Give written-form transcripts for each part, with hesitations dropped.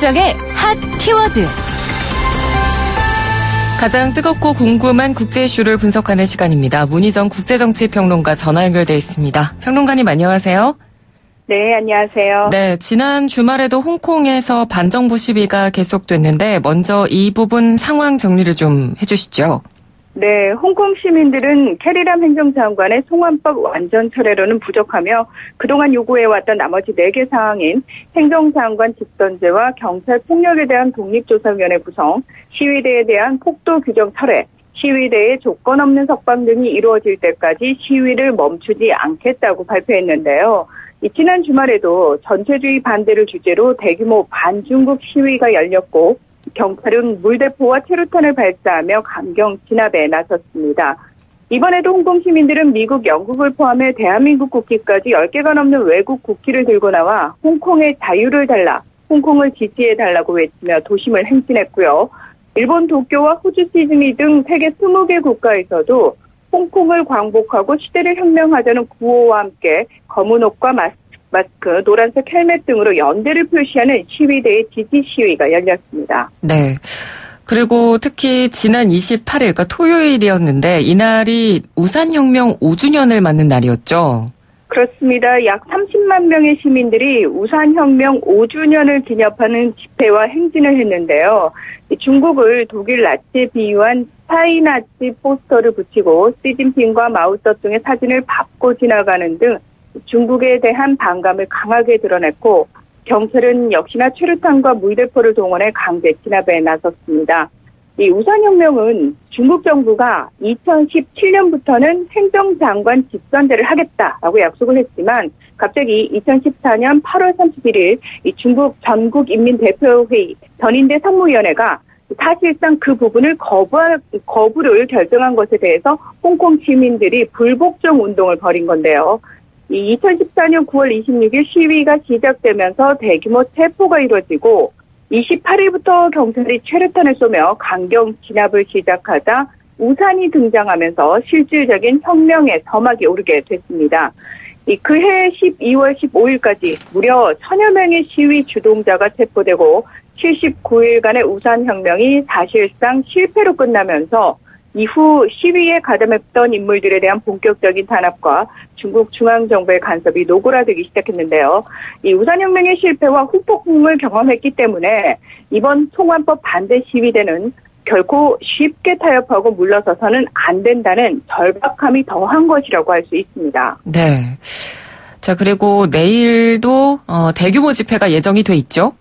문희정의 핫 키워드. 가장 뜨겁고 궁금한 국제 이슈를 분석하는 시간입니다. 문희정 국제정치평론가 전화 연결돼 있습니다. 평론가님 안녕하세요. 네, 안녕하세요. 네, 지난 주말에도 홍콩에서 반정부 시위가 계속됐는데 먼저 이 부분 상황 정리를 좀 해주시죠. 네, 홍콩 시민들은 캐리람 행정장관의 송환법 완전 철회로는 부족하며 그동안 요구해왔던 나머지 4개 사항인 행정장관 직선제와 경찰 폭력에 대한 독립조사위원회 구성, 시위대에 대한 폭도 규정 철회, 시위대의 조건 없는 석방 등이 이루어질 때까지 시위를 멈추지 않겠다고 발표했는데요. 지난 주말에도 전체주의 반대를 주제로 대규모 반중국 시위가 열렸고 경찰은 물대포와 체류탄을 발사하며 강경 진압에 나섰습니다. 이번에도 홍콩 시민들은 미국, 영국을 포함해 대한민국 국기까지 10개가 넘는 외국 국기를 들고 나와 홍콩의 자유를 달라, 홍콩을 지지해달라고 외치며 도심을 행진했고요. 일본 도쿄와 호주 시드니 등 세계 20개 국가에서도 홍콩을 광복하고 시대를 혁명하자는 구호와 함께 검은 옷과 마스크, 노란색 헬멧 등으로 연대를 표시하는 시위대의 지지 시위가 열렸습니다. 네. 그리고 특히 지난 28일, 그러니까 토요일이었는데 이날이 우산혁명 5주년을 맞는 날이었죠. 그렇습니다. 약 30만 명의 시민들이 우산혁명 5주년을 기념하는 집회와 행진을 했는데요. 중국을 독일 나치에 비유한 스파이나치 포스터를 붙이고 시진핑과 마오쩌둥의 사진을 밟고 지나가는 등 중국에 대한 반감을 강하게 드러냈고 경찰은 역시나 최루탄과 물대포를 동원해 강제 진압에 나섰습니다. 이 우산혁명은 중국 정부가 2017년부터는 행정장관 직선제를 하겠다라고 약속을 했지만 갑자기 2014년 8월 31일 이 중국 전국인민대표회의 전인대 상무위원회가 사실상 그 부분을 거부를 결정한 것에 대해서 홍콩 시민들이 불복종 운동을 벌인 건데요. 2014년 9월 26일 시위가 시작되면서 대규모 체포가 이루어지고 28일부터 경찰이 최루탄을 쏘며 강경 진압을 시작하자 우산이 등장하면서 실질적인 혁명의 서막이 오르게 됐습니다. 그해 12월 15일까지 무려 1000여 명의 시위 주동자가 체포되고 79일간의 우산혁명이 사실상 실패로 끝나면서 이후 시위에 가담했던 인물들에 대한 본격적인 탄압과 중국 중앙정부의 간섭이 노골화되기 시작했는데요. 이 우산혁명의 실패와 후폭풍을 경험했기 때문에 이번 송환법 반대 시위대는 결코 쉽게 타협하고 물러서서는 안 된다는 절박함이 더한 것이라고 할 수 있습니다. 네. 자, 그리고 내일도 대규모 집회가 예정이 돼 있죠?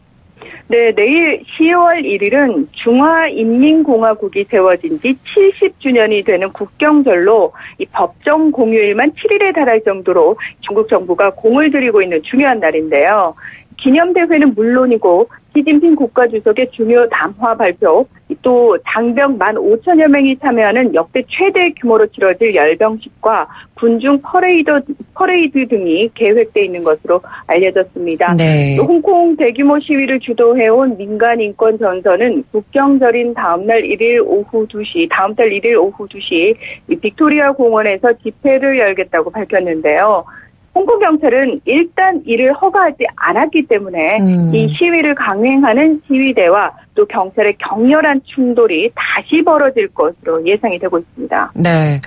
네, 내일 10월 1일은 중화인민공화국이 세워진 지 70주년이 되는 국경절로 이 법정 공휴일만 7일에 달할 정도로 중국 정부가 공을 들이고 있는 중요한 날인데요. 기념대회는 물론이고 시진핑 국가주석의 중요 담화 발표, 또 장병 15,000여 명이 참여하는 역대 최대 규모로 치러질 열병식과 군중 퍼레이드 등이 계획돼 있는 것으로 알려졌습니다. 네. 또 홍콩 대규모 시위를 주도해온 민간인권전선은 국경절인 다음 달 1일 오후 2시 빅토리아 공원에서 집회를 열겠다고 밝혔는데요. 홍콩 경찰은 일단 이를 허가하지 않았기 때문에 이 시위를 강행하는 시위대와 또 경찰의 격렬한 충돌이 다시 벌어질 것으로 예상이 되고 있습니다. 네.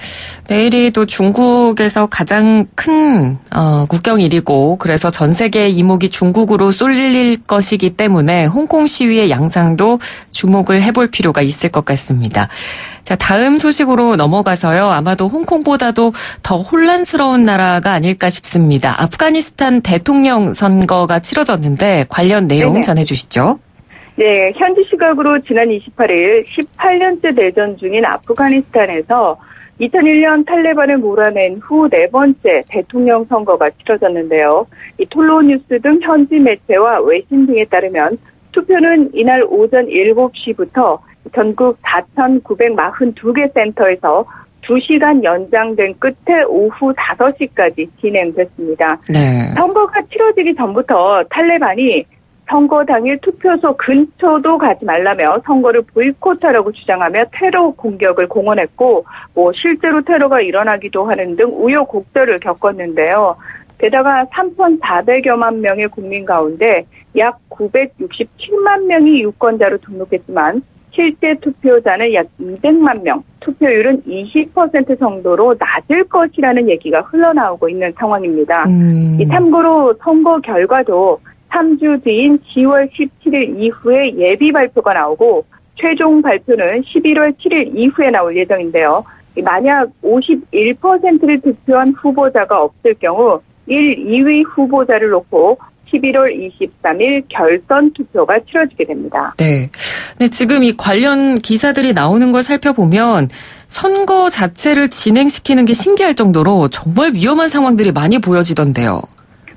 내일이 또 중국에서 가장 큰 국경일이고 그래서 전 세계의 이목이 중국으로 쏠릴 것이기 때문에 홍콩 시위의 양상도 주목을 해볼 필요가 있을 것 같습니다. 자, 다음 소식으로 넘어가서요. 아마도 홍콩보다도 더 혼란스러운 나라가 아닐까 싶습니다. 아프가니스탄 대통령 선거가 치러졌는데 관련 내용 네네. 전해주시죠. 네, 현지 시각으로 지난 28일 18년째 내전 중인 아프가니스탄에서 2001년 탈레반을 몰아낸 후 4번째 대통령 선거가 치러졌는데요. 이 톨로뉴스 등 현지 매체와 외신 등에 따르면 투표는 이날 오전 7시부터 전국 4,942개 센터에서 2시간 연장된 끝에 오후 5시까지 진행됐습니다. 네. 선거가 치러지기 전부터 탈레반이 선거 당일 투표소 근처도 가지 말라며 선거를 보이콧하라고 주장하며 테러 공격을 공언했고 실제로 테러가 일어나기도 하는 등 우여곡절을 겪었는데요. 게다가 3,400여만 명의 국민 가운데 약 967만 명이 유권자로 등록했지만 실제 투표자는 약 200만 명, 투표율은 20% 정도로 낮을 것이라는 얘기가 흘러나오고 있는 상황입니다. 참고로 선거 결과도 3주 뒤인 10월 17일 이후에 예비 발표가 나오고 최종 발표는 11월 7일 이후에 나올 예정인데요. 만약 51%를 득표한 후보자가 없을 경우 1, 2위 후보자를 놓고 11월 23일 결선 투표가 치러지게 됩니다. 네. 근데 지금 이 관련 기사들이 나오는 걸 살펴보면 선거 자체를 진행시키는 게 신기할 정도로 정말 위험한 상황들이 많이 보여지던데요.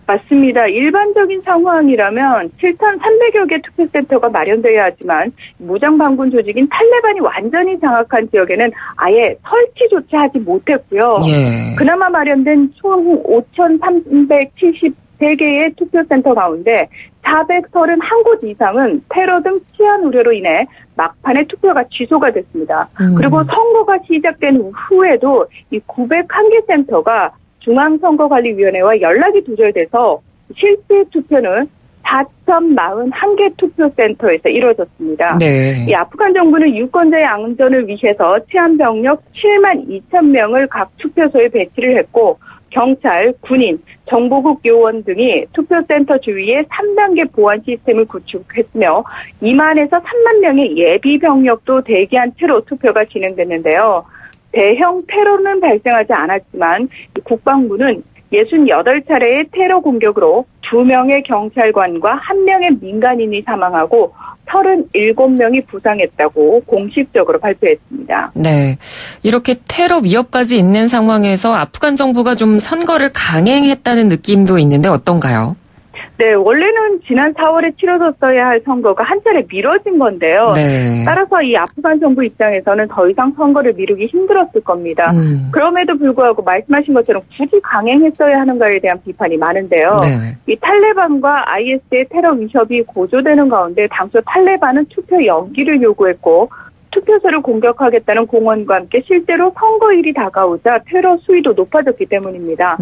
맞습니다. 일반적인 상황이라면 7,300여 개 투표센터가 마련되어야 하지만 무장반군 조직인 탈레반이 완전히 장악한 지역에는 아예 설치조차 하지 못했고요. 예. 그나마 마련된 총 5,373개의 투표센터 가운데 431곳 이상은 테러 등 치안 우려로 인해 막판에 투표가 취소가 됐습니다. 그리고 선거가 시작된 후에도 이 901개 센터가 중앙선거관리위원회와 연락이 두절돼서 실제 투표는 4,041개 투표센터에서 이루어졌습니다. 네. 이 아프간 정부는 유권자의 안전을 위해서 치안병력 7만 2천 명을 각 투표소에 배치를 했고 경찰, 군인, 정보국 요원 등이 투표센터 주위에 3단계 보안 시스템을 구축했으며 2만에서 3만 명의 예비 병력도 대기한 채로 투표가 진행됐는데요. 대형 테러는 발생하지 않았지만 국방부는 68차례의 테러 공격으로 2명의 경찰관과 1명의 민간인이 사망하고 37명이 부상했다고 공식적으로 발표했습니다. 네. 이렇게 테러 위협까지 있는 상황에서 아프간 정부가 좀 선거를 강행했다는 느낌도 있는데 어떤가요? 네, 원래는 지난 4월에 치러졌어야 할 선거가 한 차례 미뤄진 건데요. 네. 따라서 이 아프간 정부 입장에서는 더 이상 선거를 미루기 힘들었을 겁니다. 그럼에도 불구하고 말씀하신 것처럼 굳이 강행했어야 하는가에 대한 비판이 많은데요. 네. 이 탈레반과 IS의 테러 위협이 고조되는 가운데 당초 탈레반은 투표 연기를 요구했고 투표소를 공격하겠다는 공언과 함께 실제로 선거일이 다가오자 테러 수위도 높아졌기 때문입니다.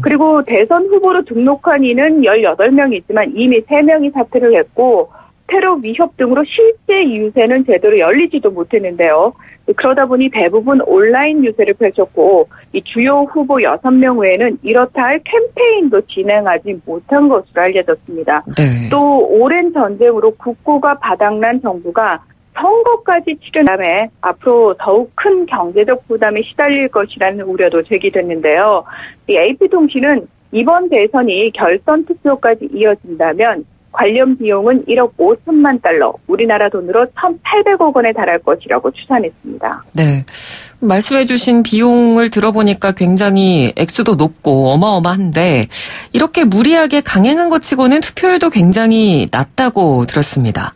그리고 대선 후보로 등록한 이는 18명이지만 이미 3명이 사퇴를 했고 테러 위협 등으로 실제 유세는 제대로 열리지도 못했는데요. 그러다 보니 대부분 온라인 유세를 펼쳤고 이 주요 후보 6명 외에는 이렇다 할 캠페인도 진행하지 못한 것으로 알려졌습니다. 네. 또 오랜 전쟁으로 국고가 바닥난 정부가 선거까지 치른 다음에 앞으로 더욱 큰 경제적 부담에 시달릴 것이라는 우려도 제기됐는데요. 이 AP통신은 이번 대선이 결선 투표까지 이어진다면 관련 비용은 1억 5천만 달러, 우리나라 돈으로 1,800억 원에 달할 것이라고 추산했습니다. 네. 말씀해 주신 비용을 들어보니까 굉장히 액수도 높고 어마어마한데 이렇게 무리하게 강행한 것 치고는 투표율도 굉장히 낮다고 들었습니다.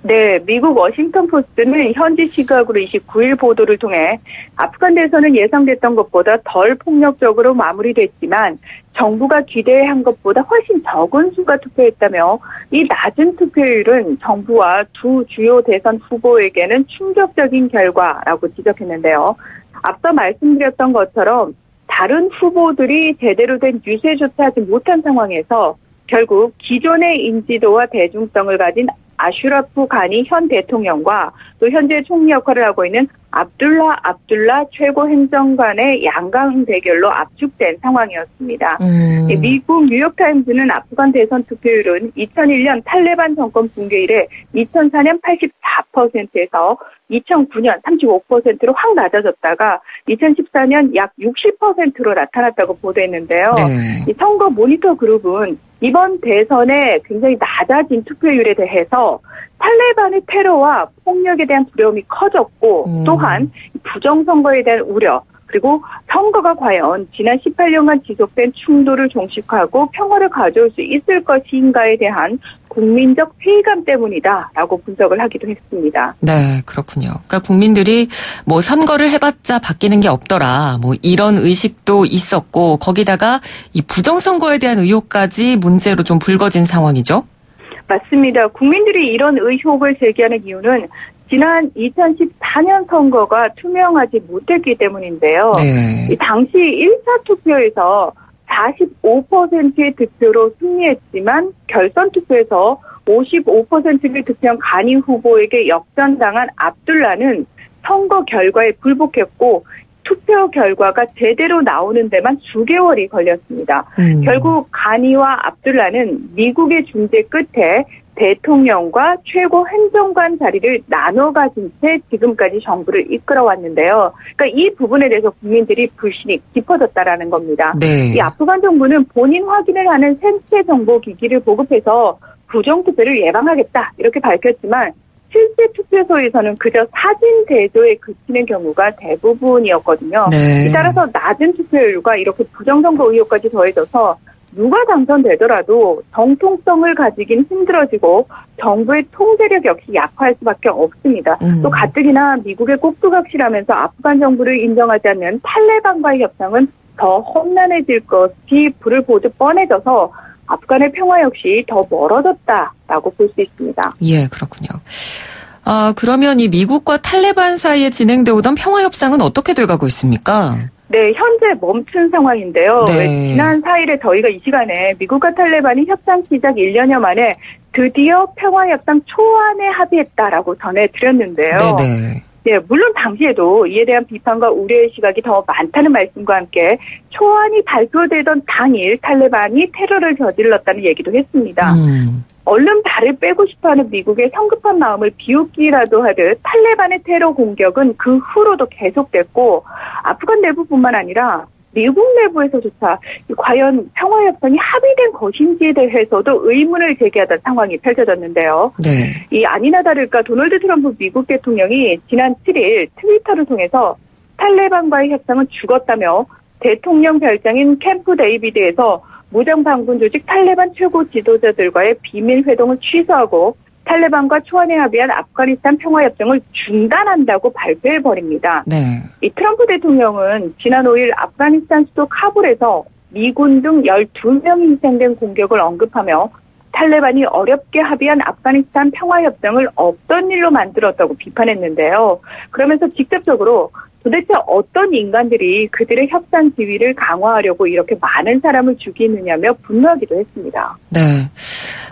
네, 미국 워싱턴 포스트는 현지 시각으로 29일 보도를 통해 아프간 대선은 예상됐던 것보다 덜 폭력적으로 마무리됐지만 정부가 기대한 것보다 훨씬 적은 수가 투표했다며 이 낮은 투표율은 정부와 두 주요 대선 후보에게는 충격적인 결과라고 지적했는데요. 앞서 말씀드렸던 것처럼 다른 후보들이 제대로 된 유세조차 하지 못한 상황에서 결국 기존의 인지도와 대중성을 가진 아슈라프 가니 현 대통령과 또 현재 총리 역할을 하고 있는 압둘라 최고 행정관의 양강 대결로 압축된 상황이었습니다. 미국 뉴욕타임즈는 아프간 대선 투표율은 2001년 탈레반 정권 붕괴 이래 2004년 84%에서 2009년 35%로 확 낮아졌다가 2014년 약 60%로 나타났다고 보도했는데요. 네. 이 선거 모니터 그룹은 이번 대선에 굉장히 낮아진 투표율에 대해서 탈레반의 테러와 폭력에 대한 두려움이 커졌고 또한 부정선거에 대한 우려 그리고 선거가 과연 지난 18년간 지속된 충돌을 종식하고 평화를 가져올 수 있을 것인가에 대한 국민적 회의감 때문이다라고 분석을 하기도 했습니다. 네, 그렇군요. 그러니까 국민들이 뭐 선거를 해봤자 바뀌는 게 없더라. 뭐 이런 의식도 있었고 거기다가 이 부정선거에 대한 의혹까지 문제로 좀 불거진 상황이죠. 맞습니다. 국민들이 이런 의혹을 제기하는 이유는 지난 2014년 선거가 투명하지 못했기 때문인데요. 네. 당시 1차 투표에서 45%의 득표로 승리했지만 결선 투표에서 55%를 득표한 가니 후보에게 역전당한 압둘라는 선거 결과에 불복했고 투표 결과가 제대로 나오는 데만 수개월이 걸렸습니다. 결국 가니와 압둘라는 미국의 중재 끝에 대통령과 최고 행정관 자리를 나눠 가진 채 지금까지 정부를 이끌어왔는데요. 그러니까 이 부분에 대해서 국민들이 불신이 깊어졌다라는 겁니다. 네. 이 아프간 정부는 본인 확인을 하는 생체 정보 기기를 보급해서 부정투표를 예방하겠다 이렇게 밝혔지만 실제 투표소에서는 그저 사진 대조에 그치는 경우가 대부분이었거든요. 네. 따라서 낮은 투표율과 이렇게 부정선거 의혹까지 더해져서 누가 당선되더라도 정통성을 가지긴 힘들어지고 정부의 통제력 역시 약화할 수밖에 없습니다. 또 가뜩이나 미국의 꼭두각시라면서 아프간 정부를 인정하지 않는 탈레반과의 협상은 더 험난해질 것이 불을 보듯 뻔해져서 아프간의 평화 역시 더 멀어졌다라고 볼 수 있습니다. 예, 그렇군요. 그러면 이 미국과 탈레반 사이에 진행되어 오던 평화 협상은 어떻게 돼가고 있습니까? 네, 현재 멈춘 상황인데요. 네. 지난 4일에 저희가 이 시간에 미국과 탈레반이 협상 시작 1년여 만에 드디어 평화협상 초안에 합의했다라고 전해드렸는데요. 네네. 네, 물론 당시에도 이에 대한 비판과 우려의 시각이 더 많다는 말씀과 함께 초안이 발표되던 당일 탈레반이 테러를 저질렀다는 얘기도 했습니다. 얼른 발을 빼고 싶어하는 미국의 성급한 마음을 비웃기라도 하듯 탈레반의 테러 공격은 그 후로도 계속됐고 아프간 내부뿐만 아니라 미국 내부에서조차 과연 평화협상이 합의된 것인지에 대해서도 의문을 제기하던 상황이 펼쳐졌는데요. 네. 이 아니나 다를까 도널드 트럼프 미국 대통령이 지난 7일 트위터를 통해서 탈레반과의 협상은 죽었다며 대통령 별장인 캠프 데이비드에서 무장반군 조직 탈레반 최고 지도자들과의 비밀 회동을 취소하고 탈레반과 초안에 합의한 아프가니스탄 평화협정을 중단한다고 발표해버립니다. 네. 이 트럼프 대통령은 지난 5일 아프가니스탄 수도 카불에서 미군 등 12명이 희생된 공격을 언급하며 탈레반이 어렵게 합의한 아프가니스탄 평화협정을 없던 일로 만들었다고 비판했는데요. 그러면서 직접적으로 도대체 어떤 인간들이 그들의 협상 지위를 강화하려고 이렇게 많은 사람을 죽이느냐며 분노하기도 했습니다. 네.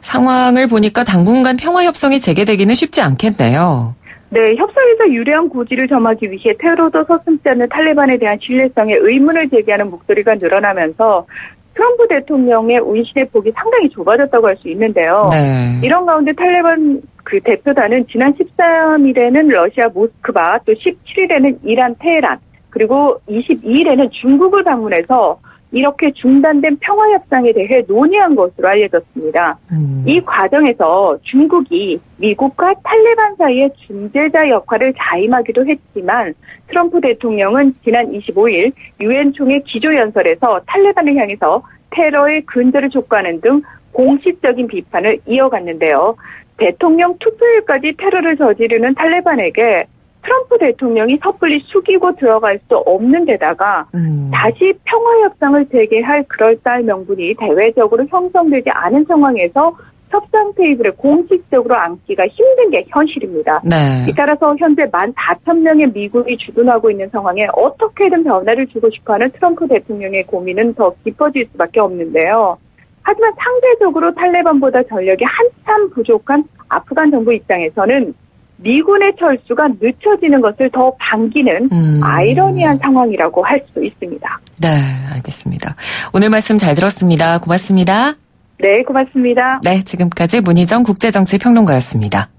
상황을 보니까 당분간 평화협상이 재개되기는 쉽지 않겠네요. 네, 협상에서 유리한 고지를 점하기 위해 테러도 서슴지 않는 탈레반에 대한 신뢰성에 의문을 제기하는 목소리가 늘어나면서 트럼프 대통령의 운신의 폭이 상당히 좁아졌다고 할 수 있는데요. 네. 이런 가운데 탈레반 그 대표단은 지난 13일에는 러시아 모스크바, 또 17일에는 이란 테헤란, 그리고 22일에는 중국을 방문해서 이렇게 중단된 평화협상에 대해 논의한 것으로 알려졌습니다. 이 과정에서 중국이 미국과 탈레반 사이의 중재자 역할을 자임하기도 했지만 트럼프 대통령은 지난 25일 유엔 총회 기조연설에서 탈레반을 향해서 테러의 근절을 촉구하는 등 공식적인 비판을 이어갔는데요. 대통령 투표일까지 테러를 저지르는 탈레반에게 트럼프 대통령이 섣불리 숙이고 들어갈 수 없는 데다가 다시 평화협상을 재개할 그럴싸한 명분이 대외적으로 형성되지 않은 상황에서 협상 테이블에 공식적으로 앉기가 힘든 게 현실입니다. 네. 따라서 현재 14,000명의 미군이 주둔하고 있는 상황에 어떻게든 변화를 주고 싶어하는 트럼프 대통령의 고민은 더 깊어질 수밖에 없는데요. 하지만 상대적으로 탈레반보다 전력이 한참 부족한 아프간 정부 입장에서는 미군의 철수가 늦춰지는 것을 더 반기는 아이러니한 상황이라고 할 수 있습니다. 네, 알겠습니다. 오늘 말씀 잘 들었습니다. 고맙습니다. 네, 고맙습니다. 네, 지금까지 문희정 국제정치평론가였습니다.